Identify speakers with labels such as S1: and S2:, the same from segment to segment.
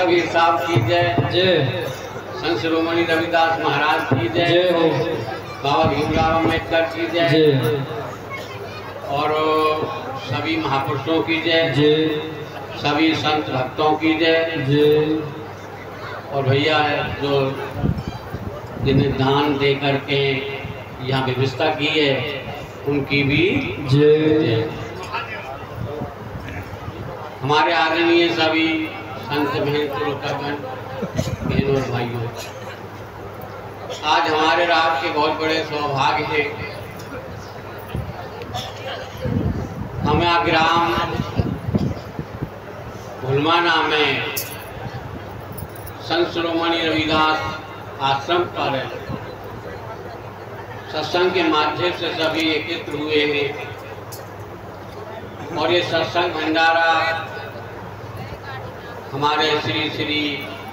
S1: कबीर साहब की जय।
S2: जय।
S1: संत शिरोमणि रविदास महाराज की जय।
S2: जय हो।
S1: बाबा भीमराव अम्बेडकर की जय।
S2: जय।
S1: और सभी महापुरुषों की जय।
S2: जय।
S1: सभी संत भक्तों की जय।
S2: जय।
S1: और भैया जो जिन्हें दान दे करके यहाँ व्यवस्था की है उनकी भी
S2: जय।
S1: हमारे आदरणीय सभी संत बहनों और भाइयों, आज हमारे रात के बहुत बड़े सौभाग्य है। हमें ग्राम भुलमाना में संत शिरोमणि रविदास आश्रम पर सत्संग के माध्यम से सभी एकत्र हुए हैं और ये सत्संग भंडारा हमारे श्री श्री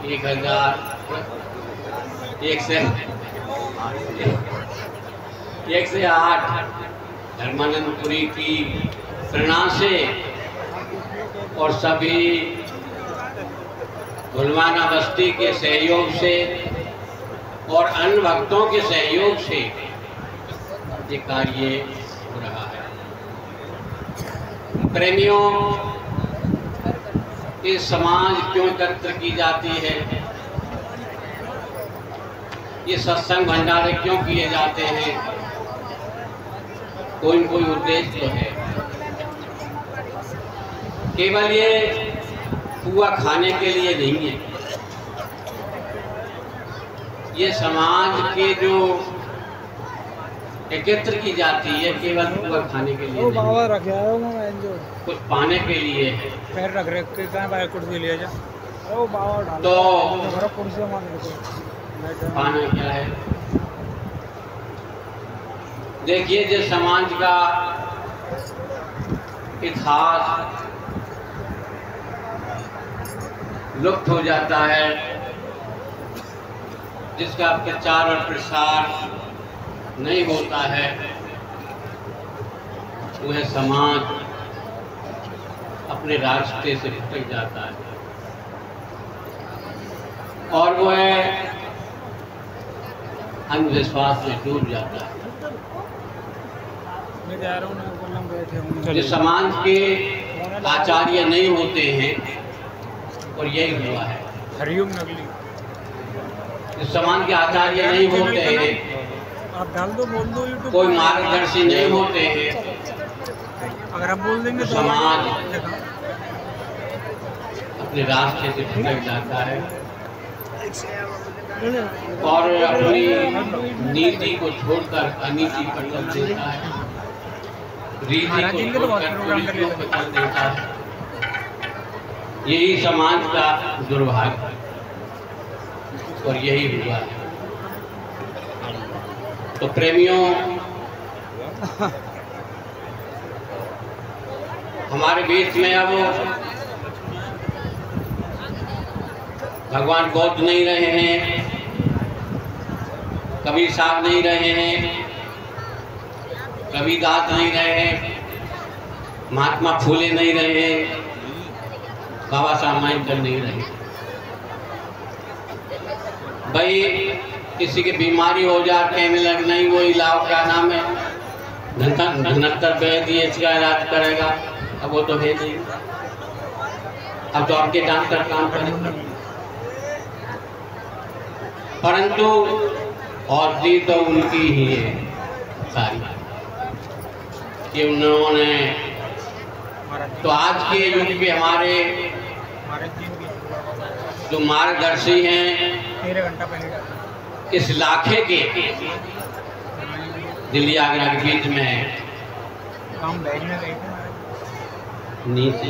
S1: 1,008 धर्मानंदपुरी की प्रेरणा से और सभी भुलमाना बस्ती के सहयोग से और अन्य भक्तों के सहयोग से ये कार्य हो रहा है। प्रेमियों, ये समाज क्यों एकत्र की जाती है, ये सत्संग भंडारे क्यों किए जाते हैं, कोई न कोई उद्देश्य तो है। केवल ये पुआ खाने के लिए नहीं है, ये समाज के जो एकत्र की जाती है केवल पुआ खाने के लिए नहीं, कुछ पाने के लिए है। तो पाना क्या है? देखिए, जिस समाज का इतिहास लुप्त हो जाता है, जिसका प्रचार और प्रसार नहीं होता है, वह समाज अपने रास्ते से भटक जाता है और वह अंधविश्वास में डूब जाता है। जो समाज के आचार्य नहीं होते हैं, और यही हुआ है।
S3: हरिओम नगली
S1: जो समाज के आचार्य नहीं होते हैं,
S3: आप डाल दो, बोल दो, यूट्यूब
S1: कोई मार्गदर्शी नहीं होते हैं,
S3: अगर आप बोल देंगे तो
S1: समाज अपने रास्ते से भटक जाता है और अपनी नीति को छोड़कर अनीति पर चल देता है, रीति को छोड़कर कुरीतियों पर चल देता है। यही समाज का दुर्भाग्य है और यही हुआ है। तो प्रेमियों, हमारे बीच में अब भगवान बौद्ध नहीं रहे हैं, कबीर साहब नहीं रहे हैं, कबीरदास नहीं रहे हैं, महात्मा फूले नहीं रहे हैं, बाबा साहब अम्बेडकर नहीं रहे। भाई किसी की बीमारी हो जाते में लग नहीं, वो इलाज क्या नाम है, 69 वैद्य इसका इलाज करेगा, अब वो तो है नहीं। अब तो आपके डॉक्टर काम करेंगे, परंतु औषधि तो उनकी ही है सारी, कि उन्होंने तो आज के युग पे हमारे जो मार्गदर्शी हैं,
S3: 13 घंटा पहले
S1: इस इलाके के दिल्ली आगरा के बीच में है,
S3: काम भेजने गए थे
S1: नीचे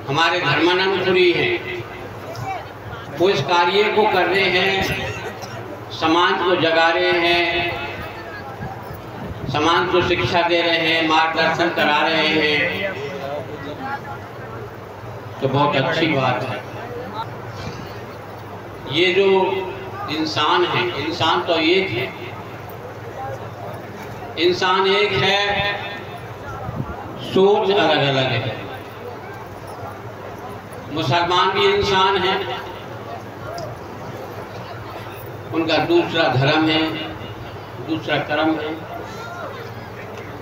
S1: हमारे धर्मानंदपुरी हैं, वो इस कार्य को कर रहे हैं, समाज को जगा रहे हैं, समाज को शिक्षा दे रहे हैं, मार्गदर्शन करा रहे हैं, तो बहुत अच्छी बात है। ये जो इंसान है, इंसान तो एक है, इंसान एक है, सोच अलग अलग है। मुसलमान भी इंसान हैं, उनका दूसरा धर्म है, दूसरा कर्म है,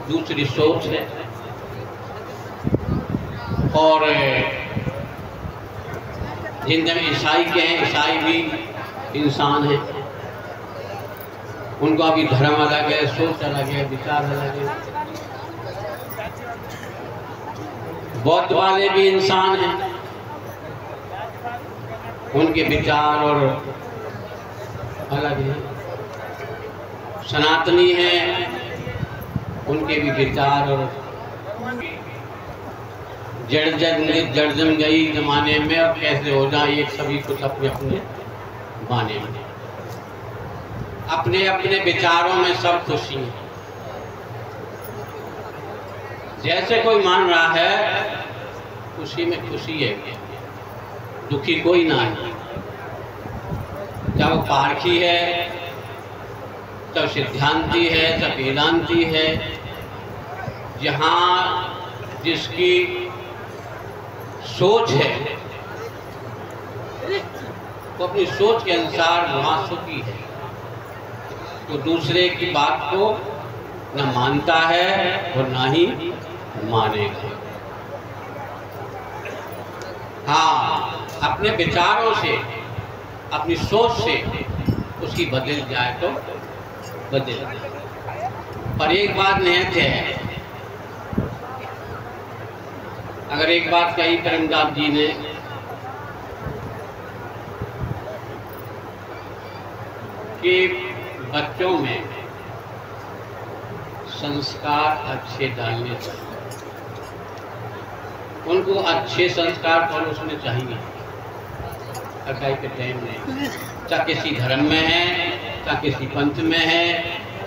S1: दूसरी सोच है। और जिन ईसाई के हैं, ईसाई भी इंसान हैं, उनका भी धर्म अलग है, सोच अलग है, विचार अलग है। बौद्ध वाले भी इंसान हैं, उनके विचार और अलग हैं। सनातनी हैं, उनके भी विचार और जड़ जम गई जमाने में, और कैसे हो जाए एक सभी कुछ अपने अपने माने में, अपने अपने विचारों में सब खुशी है। जैसे कोई मान रहा है खुशी में खुशी है, दुखी कोई ना है। चाहे वो पारखी है, चाहे सिद्धांती है, चाहे वेदांती है, जहाँ जिसकी सोच है वो अपनी सोच के अनुसार वहाँ सुखी है, तो दूसरे की बात को न मानता है और ना ही मानेगा। हाँ, अपने विचारों से, अपनी सोच से उसकी बदल जाए तो बदल जाए। पर एक बात नियत है, अगर एक बात कही करमदास जी ने कि बच्चों में संस्कार अच्छे डालने चाहिए, उनको अच्छे संस्कार परोसने चाहिए। अकाई के टाइम नहीं, चाहे किसी धर्म में है, चाहे किसी पंथ में है,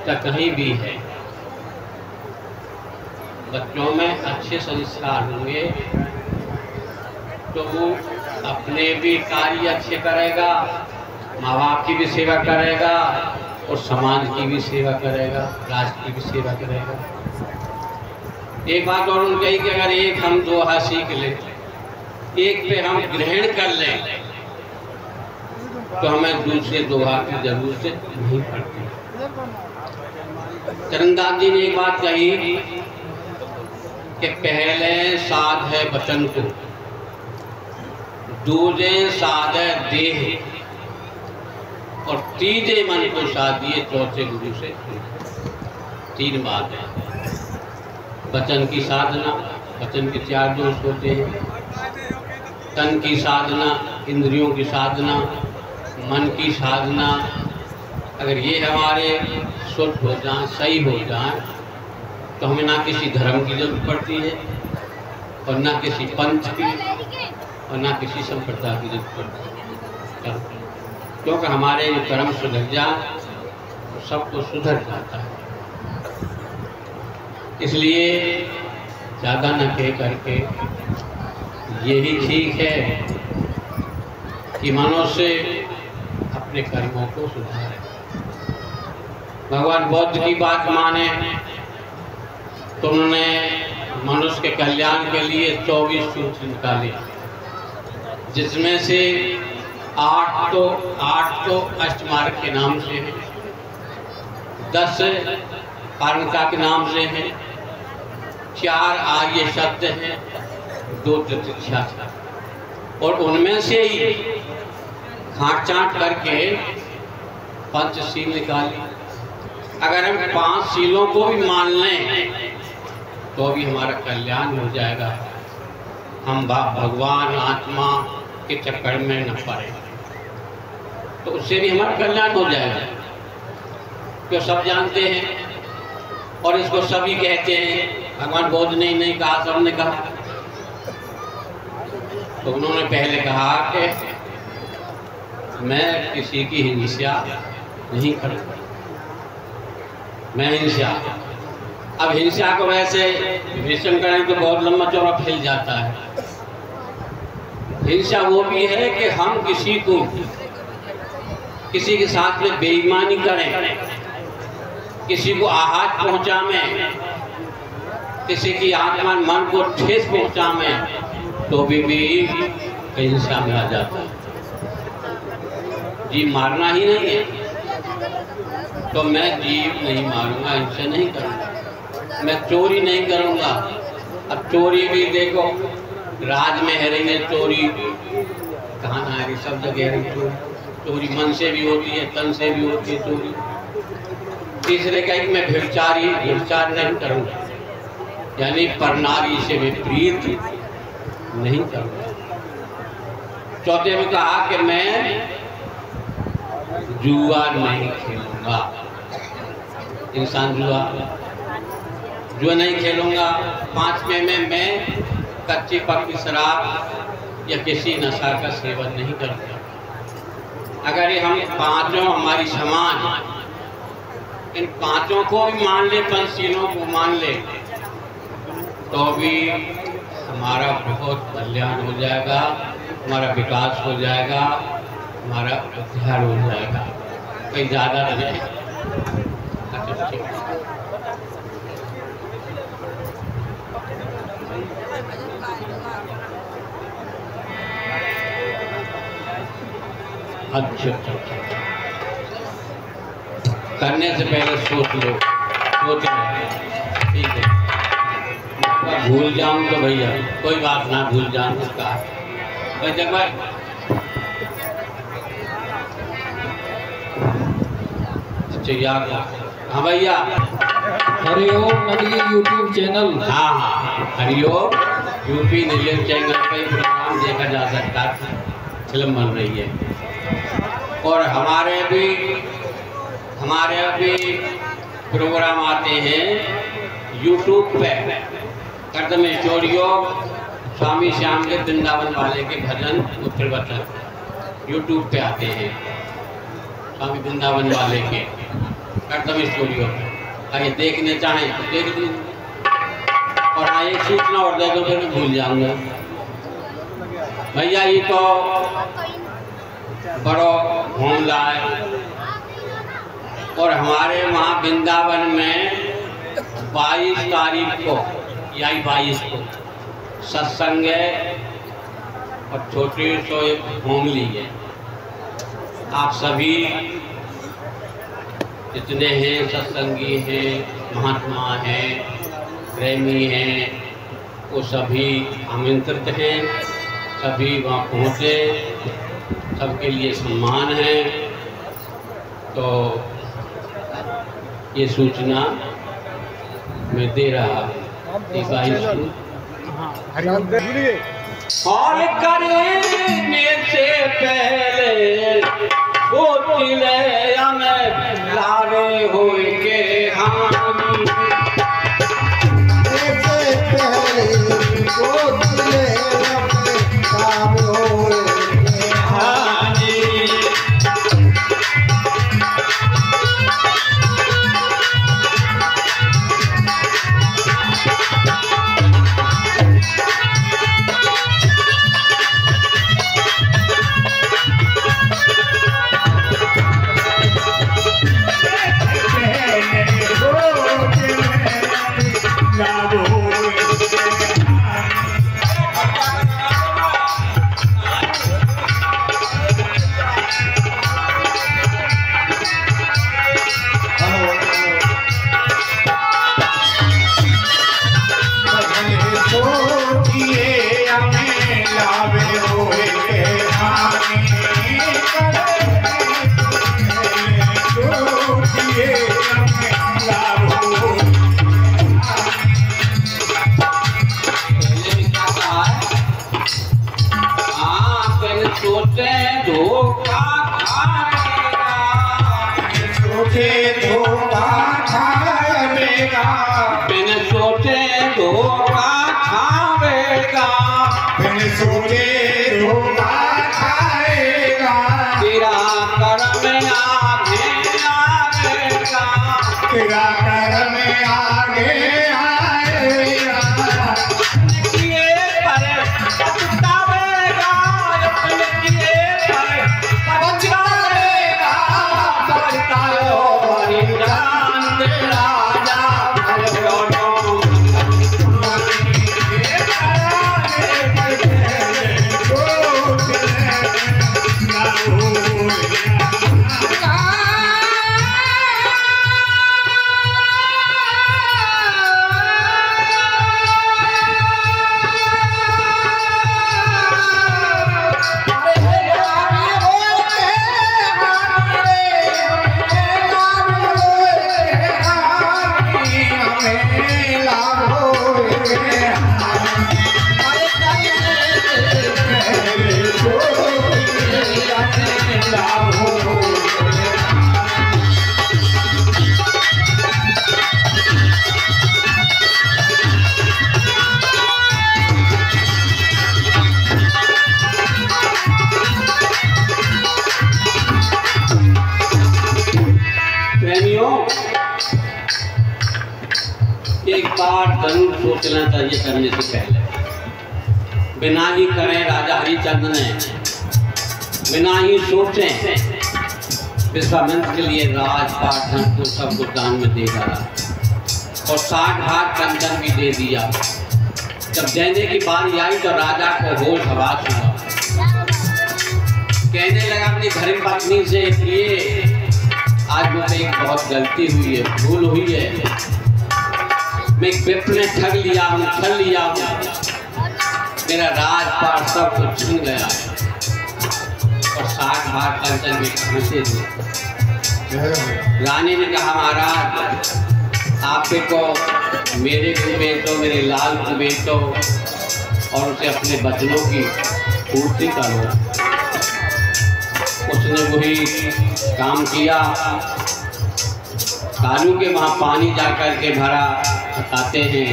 S1: चाहे कहीं भी है, बच्चों में अच्छे संस्कार होंगे तो वो अपने भी कार्य अच्छे करेगा, माँ बाप की भी सेवा करेगा और समाज की भी सेवा करेगा, राष्ट्र की भी सेवा करेगा। एक बात और उन कही कि अगर एक हम दोहा सीख लें, एक पे हम ग्रहण कर लें, तो हमें दूसरे दोहा की जरूरत नहीं पड़ती। चरणदास जी ने एक बात कही कि पहले साध है वचन को, दूजे साध है देह, और तीजे मन को साधिए चौथे गुरु से। तीन बात है, वचन की साधना, वचन के 4 दोष होते हैं, तन की साधना, इंद्रियों की साधना, मन की साधना। अगर ये हमारे शुद्ध हो जाए, सही हो जाए, तो हमें ना किसी धर्म की जरूरत पड़ती है और ना किसी पंथ की और ना किसी संप्रदाय की जरूरत पड़ती है, क्योंकि हमारे जो कर्म सुधर जाए तो सब कुछ सुधर जाता है। इसलिए ज़्यादा न कह करके यही ठीक है कि मनुष्य अपने कर्मों को सुधारे, भगवान बुद्ध की बात माने तो उन्होंने मनुष्य के कल्याण के लिए 24 सूत्र निकाले, जिसमें से 8 तो अष्टमार्ग के नाम से है, 10 पारमिता के नाम से है, 4 आर्य शब्द हैं, 2 तितिक्षा, और उनमें से ही घाट चाट करके पंचशील निकाली। अगर हम 5 शीलों को भी मान लें तो भी हमारा कल्याण हो जाएगा, हम भगवान आत्मा के चक्कर में न पड़े, तो उससे भी हमारा कल्याण हो जाएगा। तो सब जानते हैं और इसको सभी कहते हैं, भगवान बुद्ध ने नहीं कहा, सबने कहा। तो उन्होंने पहले कहा कि मैं किसी की हिंसा नहीं करूँगा, मैं हिंसा। अब हिंसा को वैसे विवेचन करें तो बहुत लंबा चौड़ा फैल जाता है। हिंसा वो भी है कि हम किसी के साथ में बेईमानी करें, किसी को आहत पहुंचावें, किसी की आत्मा मन को ठेस पहुंचावें, तो भी कहीं से आ जाता है। जीव मारना ही नहीं है तो मैं जीव नहीं मारूंगा, इनसे नहीं करूंगा। मैं चोरी नहीं करूंगा। अब चोरी भी देखो, राज में है रही है चोरी, कहाँ ना है, सब जगह है चोरी। चोरी मन से भी होती है, तन से भी होती है चोरी। तीसरे का मैं व्यभिचार नहीं करूंगा, यानी परनारी से विपरीत नहीं करूंगा। चौथे में कहा कि मैं जुआ नहीं खेलूंगा। इंसान जुआ नहीं खेलूंगा। पांचवें में मैं कच्ची पक्की शराब या किसी नशा का सेवन नहीं करूंगा। अगर ये हम पांचों हमारी समाज इन पांचों को भी मान ले, पंचशीलों को मान ले, तो भी हमारा बहुत कल्याण हो जाएगा, हमारा विकास हो जाएगा, हमारा उद्धार हो जाएगा। कहीं ज़्यादा नहीं। अच्छा करने से पहले सोच लो, सोच लो, ठीक है। भूल जाऊं तो भैया कोई बात ना, भूल जाऊं उसका भाई जब अच्छा याद। हाँ भैया,
S2: हरिओम नगरी यूट्यूब चैनल।
S1: हाँ हाँ, हरिओम यूपी न्यूज़ चैनल पर प्रोग्राम देखा जा सकता है। फिल्म बन रही है और हमारे अभी प्रोग्राम आते हैं यूट्यूब पे। कर्दम स्टूडियो स्वामी श्याम के वृंदावन वाले के भजन उत्तर वचन यूट्यूब पे आते हैं। स्वामी वृंदावन वाले के कर्दम स्टूडियो पे आइए, देखने चाहें तो देख लीजिए। और हाँ, एक सूचना और दे दो, फिर मैं भूल जाऊंगा भैया। ये तो बड़ो मामला है और हमारे वहाँ वृंदावन में 22 तारीख को या 22 को सत्संग है और छोटी सो एक होमली है। आप सभी जितने हैं सत्संगी हैं, महात्मा हैं, प्रेमी हैं, वो सभी आमंत्रित हैं। सभी वहाँ पहुँचे, सबके लिए सम्मान है। तो ये सूचना मैं दे रहा हूँ। और करने से पहले सोच ले हमें लारे होए के हानि। जरूर सोचना चाहिए करने से पहले। बिना ही करें राजा हरिचंद्र ने, बिना ही सोचें विश्वामित्र के लिए राजपाट धन को सब कुछ दान में दे डाला और 60 भाग कंचन भी दे दिया। जब देने की बारी आई तो राजा को होश हवास हुआ। कहने लगा अपनी धर्म पत्नी से, ये आज मुझे एक बहुत गलती हुई है, भूल हुई है। मैं विप्र ने ठग लिया हूँ, छल लिया हूँ, मेरा राजपाट सब कुछ छीन गया है और 60 भाग कंचन में फंसे थे। रानी ने कहा, महाराज आपके को मेरे को बेचो, मेरे लाल को बेचो और उसे अपने बचनों की पूर्ति करो। उसने वही काम किया। कालू के वहाँ पानी जाकर के भरा, बताते हैं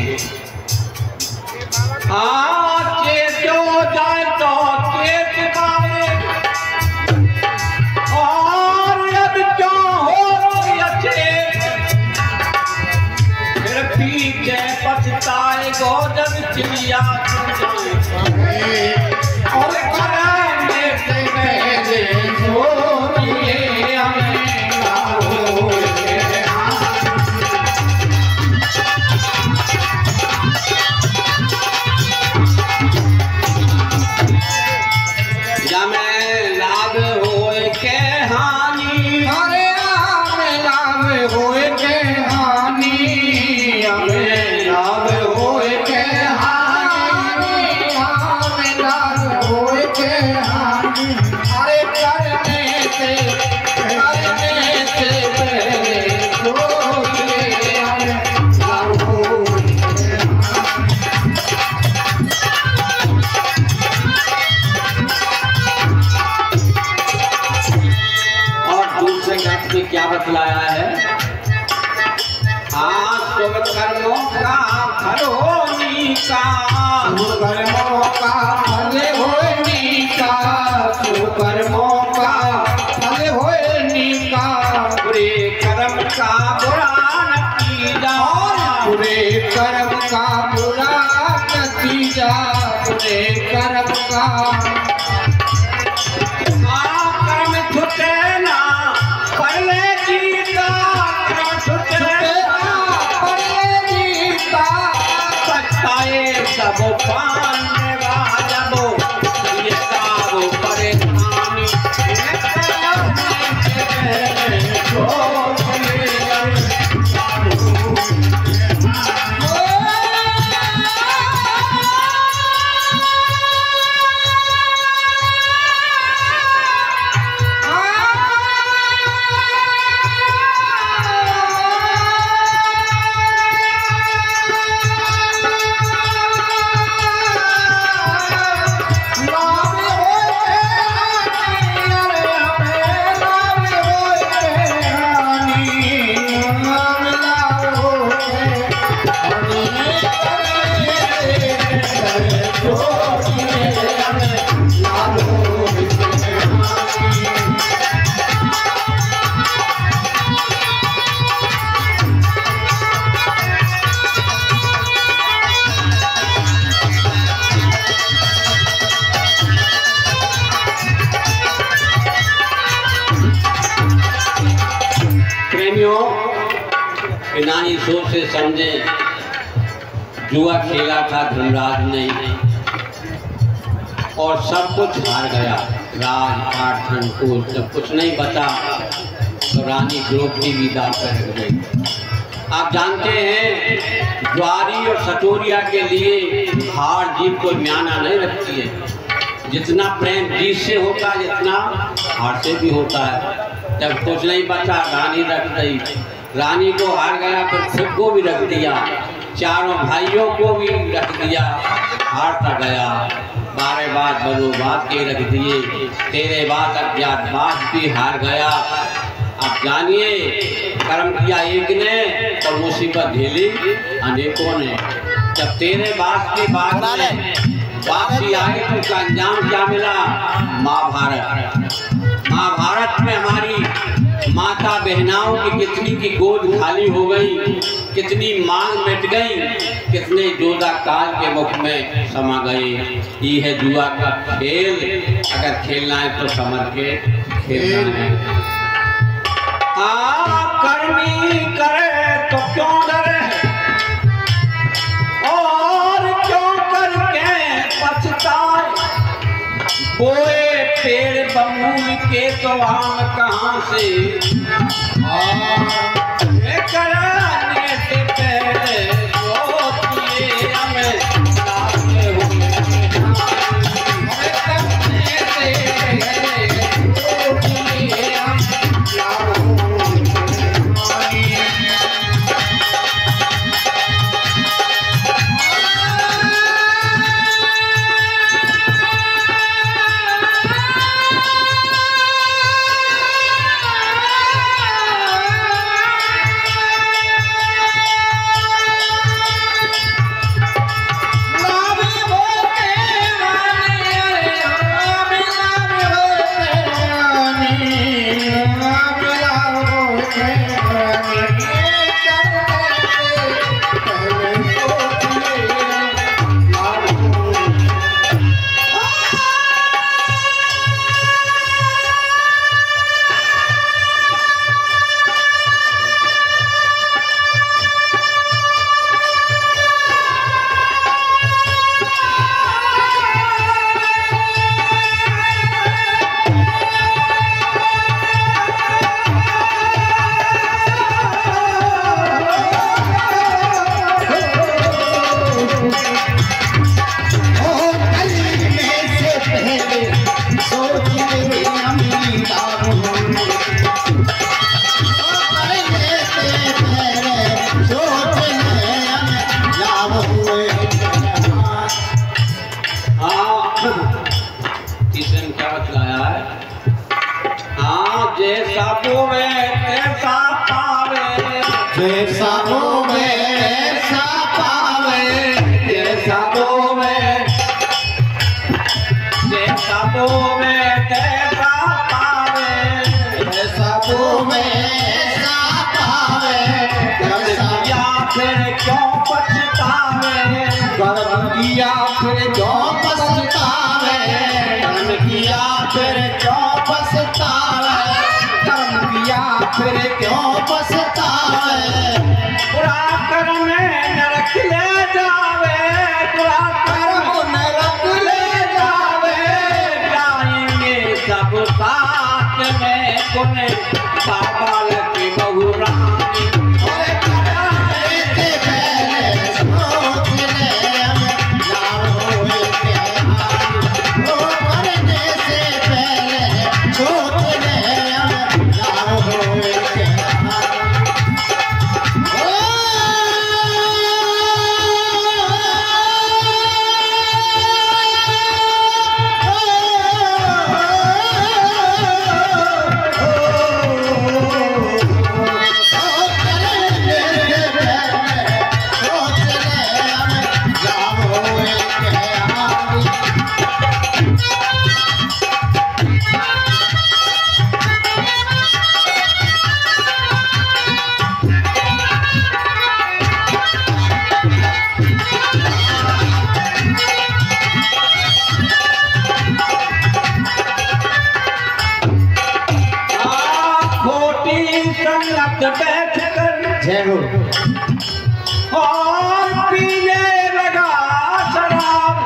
S1: जो जाए तो चेत बारे और अब क्यों हो अच्छे, फिर पीछे पछताए गो जब चिड़िया और कराने से मेरे छोड़िए हमें क्या बतलाया है। शुभ कर्मों का फल होने का, शुभ कर्मों का फल होने का, शुभ कर्मों का फल होने का, बुरे कर्म का बुरा नतीजा, बुरे कर्म का बुरा नतीजा, बुरे कर्म का कर्म छुटे ना पहले जीता, पछताए सब पाने वालों ये सब परेशानी बिना ही सोच से समझे जुआ खेला था धर्मराज ने और सब कुछ हार गया। राजपाट धन को जब कुछ नहीं बचा तो रानी द्रौपदी विदा कर गई। आप जानते हैं द्वारी और सटोरिया के लिए हार जीत कोई म्याना नहीं रखती है। जितना प्रेम जीत से होता है जितना हार से भी होता है। जब कुछ नहीं बचा रानी रख गई, रानी को हार गया फिर खुद को भी रख दिया, चारों भाइयों को भी रख दिया, हारता गया। 12 बात बनो बात के रख दिए, 13 बात अज्ञात बात भी हार गया। अब जानिए कर्म किया एक ने और मुसीबत झेली अनेकों ने। जब 13 बात के बाद में वापसी आई तो उसका अंजाम क्या मिला? महाभारत। महाभारत में हमारी माता बहनाओं की कितनी की गोद खाली हो गई, कितनी मांग मिट गई, कितने जोधा काल के मुख में समा गए। ये है जुआ का खेल, अगर खेलना है तो समझ के खेलना है। करनी करे तो क्यों डरे, और क्यों करके पछताए। बोए पेड़ बबूल के तो आम कहाँ से, कराने से पहले सोचिए हमें लागे हुए करने से सोचिए हम जैसा बोवे ऐसा पावे, जैसा बोवे जैसा बोवे तैसा पावे, जैसा बोवे ऐसा पावे। कर्म किया फिर क्यों पछतावे, कर्म किया फिर क्यों पछतावे, कर्म किया फिर क्यों पछतावे, कर्म किया फिर क्यों पछतावे। बुरा कर्म नरक ले जावे, बुरा कर्म नरक ले जावे। जाएंगे सब साथ में पुण्य बाबा की बहू रानी। बैठ कर और पीने लगा शराब,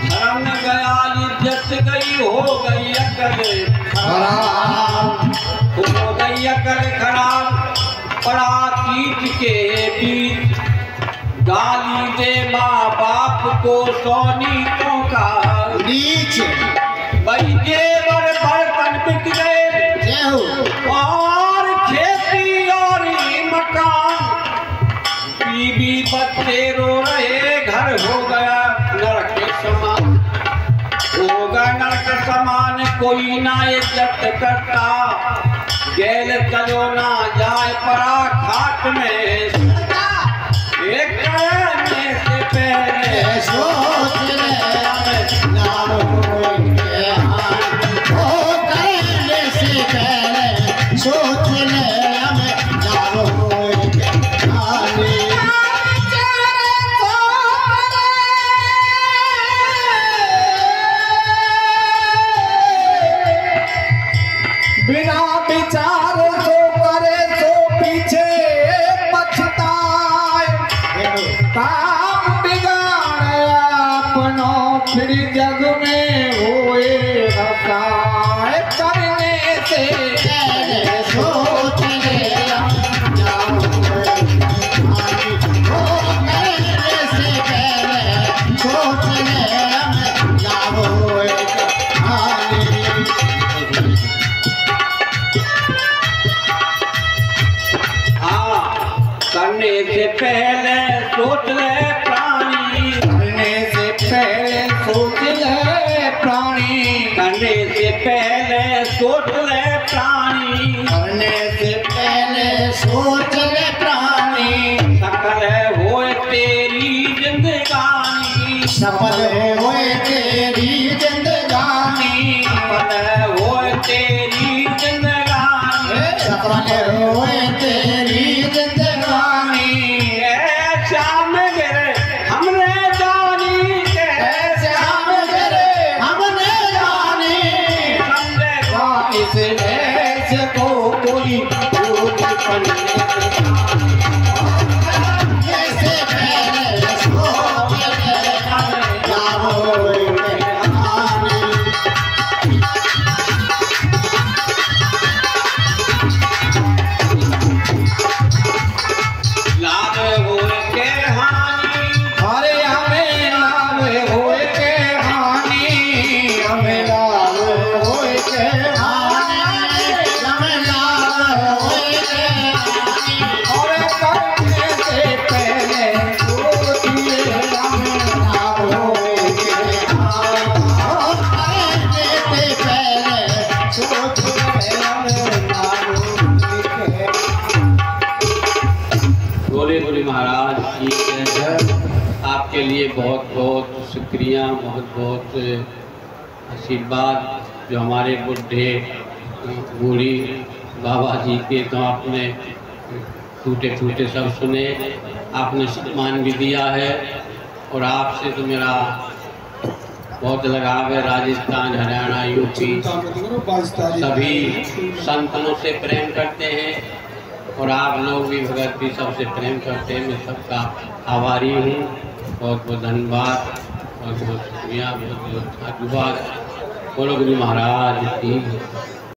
S1: शर्म गया इज्जत गई, हो गई अकल खराब, हो गई अकल खराब। पड़ा कीट के बीच गाली दे माँ बाप को, सोनीतों का नीच भाई जेवर बर्तन बिक गए, और खेती और मकान, बीवी बच्चे रो रहे, घर हो गया नरक समान, हो गया नरक समान। कोई ना इज्जत करता, गैल चलो ना जाए पड़ा खाट में, एक करने से पहले सोच ले नाम हो करने से पहले
S4: विचार जो करे सो पीछे पछताए। काम बिगाड़ अपनो फिर जग में होए रसाए। करने से पहले सोच ले
S1: करने से पहले सोच ले प्राणी।
S4: करने से पहले सोच ले प्राणी।
S1: करने से पहले सोच ले प्राणी।
S4: करने से पहले सोच ले प्राणी।
S1: सकल होए तेरी जिंदगानी।
S4: सफल होए तेरी जिंदगानी।
S1: सफल होए तेरी जिंदगानी।
S4: सफल होए तेरी जिंदगानी।
S1: श्याम गिरे हमने जानी।
S4: श्याम गिरे हमने जानी। समझे इस देश को कोई भूत पन्ने जैसे पहले सोच ले ना होए कहानी।
S1: लाभ होए के हानि।
S4: अरे हमें लाभ होए के हानि। हमें लाभ होए के हानि। हमें लाभ होए के हानि। और करने से पहले सोचिए हमें लाभ होए के हानि। और करने से पहले सोचिए हमें लाभ होए के हानि।
S1: बोले बोले महाराज की जय। आपके लिए बहुत बहुत शुक्रिया, बहुत बहुत आशीर्वाद। जो हमारे बुढ़े बूढ़ी बाबा जी के तो आपने टूटे फूटे सब सुने, आपने सम्मान भी दिया है। और आपसे तो मेरा बहुत लगाव है। राजस्थान, हरियाणा, यूपी सभी संतों से प्रेम करते हैं। और आप लोग भी भगत भी सबसे प्रेम करते हैं। मैं सबका आभारी हूँ। बहुत बहुत धन्यवाद, बहुत बहुत शुक्रिया, बहुत बहुत धन्यवाद। बोलो गुरु महाराज की।